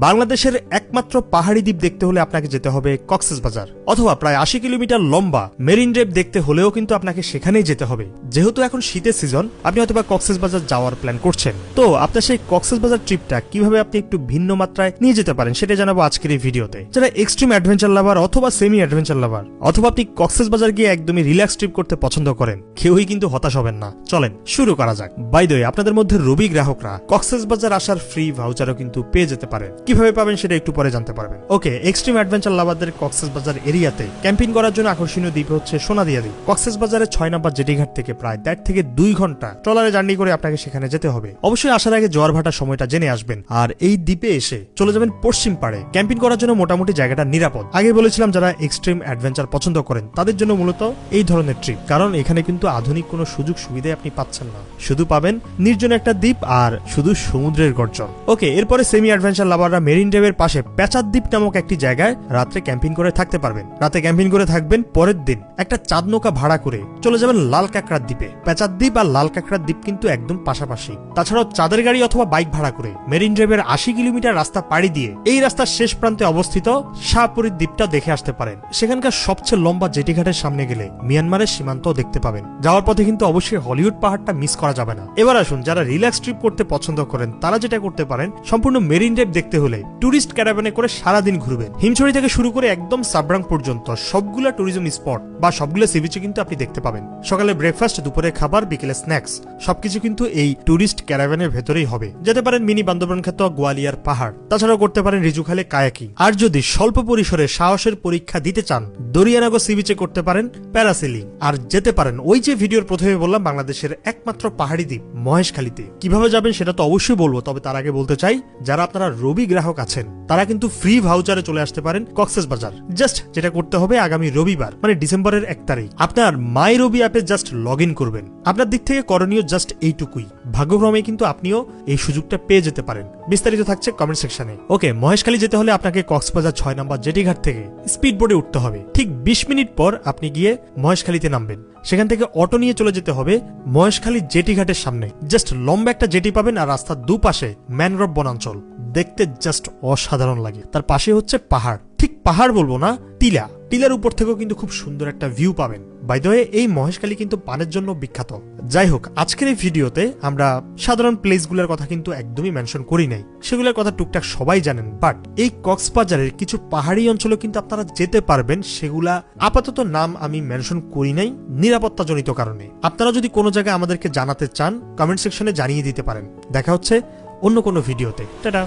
বাংলাদেশের একমাত্র পাহাড়ি দ্বীপ দেখতে হলে আপনাকে যেতে হবে কক্সবাজার, অথবা প্রায় ৮০ কিলোমিটার লম্বা মেরিন ড্রাইভ দেখতে হলেও কিন্তু আপনাকে সেখানেই যেতে হবে। যেহেতু এখন শীতের সিজন, আপনি হয়তোবা কক্সবাজার যাওয়ার প্ল্যান করছেন, তো আপনার সেই কক্সবাজার ট্রিপটা কিভাবে আপনি একটু ভিন্ন মাত্রায় নিয়ে যেতে পারেন সেটা জানাবো আজকের এই ভিডিওতে। যারা এক্সট্রিম অ্যাডভেঞ্চার লাভার অথবা সেমি অ্যাডভেঞ্চার লাভার, অথবা আপনি কক্সবাজার গিয়ে একদমই রিল্যাক্স ট্রিপ করতে পছন্দ করেন, কেউই কিন্তু হতাশ হবেন না। চলেন শুরু করা যাক। বাই দ্য ওয়ে, আপনাদের মধ্যে রবি গ্রাহকরা কক্সবাজার আসার ফ্রি ভাউচারও কিন্তু পেয়ে যেতে পারেন। কিভাবে পাবেন সেটা একটু পরে জানতে পারবেন। ওকে, এক্সট্রিম অ্যাডভেঞ্চার লাভারদের কক্সবাজার এরিয়াতে ক্যাম্পিং করার জন্য আকর্ষণীয় দ্বীপ হচ্ছে সোনাদিয়া দ্বীপ। কক্সবাজারের ৬ নম্বর জেটিঘাট থেকে প্রায় ১.৫ থেকে ২ ঘন্টা ট্রলারে জার্নি করে আপনাকে সেখানে যেতে হবে। অবশ্যই আসার আগে জোয়ার ভাটার সময়টা জেনে আসবেন। আর এই দ্বীপে এসে চলে যাবেন পশ্চিম পাড়ে। ক্যাম্পিং করার জন্য মোটামুটি জায়গাটা নিরাপদ। আগে বলেছিলাম যারা এক্সট্রিম অ্যাডভেঞ্চার পছন্দ করেন তাদের জন্য মূলত এই ধরনের ট্রিপ, কারণ এখানে কিন্তু আধুনিক কোনো সুযোগ সুবিধাই আপনি পাচ্ছেন না। শুধু পাবেন নির্জন একটা দ্বীপ আর শুধু সমুদ্রের গর্জন। ওকে, এরপরে সেমি অ্যাডভেঞ্চার লাভাররা মেরিন ড্রাইভের পাশে পেঁচার দ্বীপ নামক একটি জায়গায় রাত্রে ক্যাম্পিং করে থাকতে পারবেন। রাতে ক্যাম্পিং করে থাকবেন, পরের দিন একটা চাঁদ নৌকা ভাড়া করে চলে যাবেন লাল কাঁকড়ার দ্বীপে। পেঁচার দ্বীপ আর লাল কাঁকড়ার দ্বীপ কিন্তু একদম পাশাপাশি। তাছাড়াও চাঁদের গাড়ি অথবা বাইক ভাড়া করে মেরিন ড্রাইভের ৮০ কিলোমিটার রাস্তা পাড়ি দিয়ে এই রাস্তার শেষ প্রান্তে অবস্থিত শাহপুরীর দ্বীপটা দেখে আসতে পারেন। সেখানকার সবচেয়ে লম্বা জেটিঘাটের সামনে গেলে মিয়ানমারের সীমান্ত দেখতে পাবেন। যাওয়ার পথে কিন্তু অবশ্যই হলিউড পাহাড়টা মিস করা যাবে না। এবার আসুন, যারা রিল্যাক্স ট্রিপ করতে পছন্দ করেন তারা যেটা করতে পারেন, সম্পূর্ণ মেরিন ড্রাইভ দেখতে হলে টুরিস্ট ক্যারাভানে করে সারাদিন ঘুরবেন। হিমছড়ি থেকে শুরু করে একদম সাবরাং পর্যন্ত সবগুলা ট্যুরিজম স্পট বা সবগুলো সি বিচে কিন্তু আপনি দেখতে পাবেন। সকালে ব্রেকফাস্ট, দুপুরে খাবার, বিকেলে স্ন্যাক্স সবকিছু কিন্তু এই টুরিস্ট ক্যারাভানের ভেতরেই হবে। যেতে পারেন মিনি বান্দরবান খ্যাত গোয়ালিয়ার পাহাড়, তাছাড়াও করতে পারেন রিজুখালে কায়াকিং। আর যদি স্বল্প পরিসরে সাহসের পরীক্ষা দিতে চান, দরিয়ানগর সি বিচে করতে পারেন প্যারাসেলিং। আর যেতে পারেন ওই যে ভিডিওর প্রথমে বললাম বাংলাদেশের একমাত্র পাহাড়ি দ্বীপ মহেশখালীতে। কিভাবে যাবেন সেটা তো অবশ্যই বলবো, তবে তার আগে বলতে চাই যারা আপনারা রবি গ্রাহক আছেন তারা কিন্তু ফ্রি ভাউচারে চলে আসতে পারেন কক্সবাজার। জাস্ট যেটা করতে হবে, আগামী রবিবার মানে ডিসেম্বরের ১ তারিখ আপনার মাই রবি অ্যাপে জাস্ট লগ ইন করবেন। আপনার দিক থেকে করণীয় জাস্ট এইটুকুই। ভাগ্যক্রমে কিন্তু আপনিও এই সুযোগটা পেয়ে যেতে পারেন। বিস্তারিত থাকছে কমেন্ট সেকশনে। ওকে, মহেশখালী যেতে হলে আপনাকে কক্সবাজার ৬ নম্বর জেটিঘাট থেকে স্পিড বোটে উঠতে হবে। ঠিক ২০ মিনিট পর আপনি গিয়ে মহেশখালীতে নামবেন। সেখান থেকে অটো নিয়ে চলে যেতে হবে মহেশখালী জেটিঘাটের সামনে। জাস্ট লম্বা একটা জেটি পাবেন আর রাস্তার দুপাশে ম্যানগ্রোভ বনাঞ্চল। দেখতে জাস্ট অসাধারণ লাগে। তার পাশে হচ্ছে পাহাড়, ঠিক পাহাড় বলবো না, টিলা। টিলার উপর থেকেও কিন্তু খুব সুন্দর একটা ভিউ পাবেন। বাই দ্য ওয়ে, এই মহেশখালী কিন্তু পানের জন্য বিখ্যাত। যাই হোক, আজকের এই ভিডিওতে আমরা সাধারণ প্লেসগুলোর কথা কিন্তু একদমই মেনশন করি নাই। সেগুলোর কথা টুকটাক সবাই জানেন, বাট এই কক্সবাজারের কিছু পাহাড়ি অঞ্চলে কিন্তু আপনারা যেতে পারবেন। সেগুলা আপাতত নাম আমি মেনশন করি নাই নিরাপত্তাজনিত কারণে। আপনারা যদি কোনো জায়গায় আমাদেরকে জানাতে চান, কমেন্ট সেকশনে জানিয়ে দিতে পারেন। দেখা হচ্ছে অন্য কোনো ভিডিওতে। টাটা।